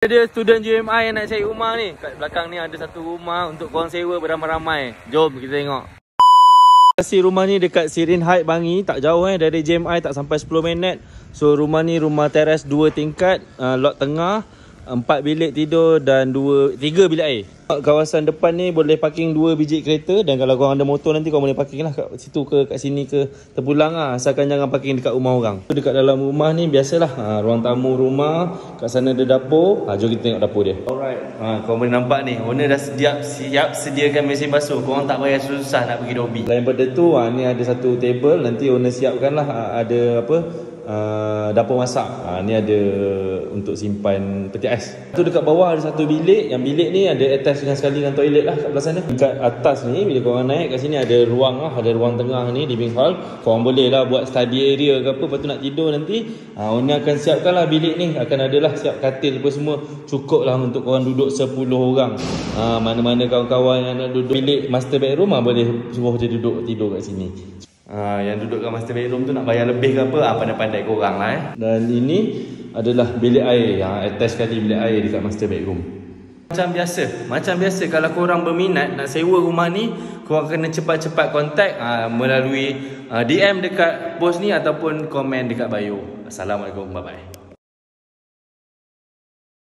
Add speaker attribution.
Speaker 1: Dia student JMI yang nak cari rumah ni. Kat belakang ni ada satu rumah untuk korang sewa beramai-ramai. Jom kita tengok. Lokasi rumah ni dekat Sirin Heights Bangi, tak jauh dari JMI, tak sampai 10 minit. So rumah ni rumah teres 2 tingkat, lot tengah, 4 bilik tidur dan 3 bilik air. Kawasan depan ni boleh parking 2 biji kereta, dan kalau korang ada motor nanti korang boleh parking lah kat situ ke kat sini ke, terpulang lah, asalkan jangan parking dekat rumah orang. Dekat dalam rumah ni biasalah, ruang tamu rumah, kat sana ada dapur. Jom kita tengok dapur dia. Alright, korang boleh nampak ni, owner dah siap sediakan mesin basuh. Korang tak payah susah nak pergi lobby. Lain pada tu, ni ada satu table, nanti owner siapkan lah, ada apa, dapur masak. Ni ada untuk simpan peti ais. Tu dekat bawah ada satu bilik. Yang bilik ni ada attach dengan sekali dengan toilet lah kat belah sana. Dekat atas ni bila korang naik kat sini ada ruang lah, ada ruang tengah ni, living hall. Korang boleh lah buat study area ke apa. Lepas tu nak tidur nanti, owner akan siapkan lah bilik ni. Akan ada lah siap katil apa semua. Cukup lah untuk korang duduk 10 orang. Mana-mana kawan-kawan yang nak duduk bilik master bedroom, boleh suruh dia duduk tidur kat sini. Yang duduk kat master bedroom tu nak bayar lebih ke apa, pandai-pandai korang lah. Dan ini adalah bilik air, attach sekali bilik air dekat master bedroom. Macam biasa kalau korang berminat nak sewa rumah ni, korang kena cepat-cepat contact melalui DM dekat post ni ataupun komen dekat bio. Assalamualaikum, bye bye.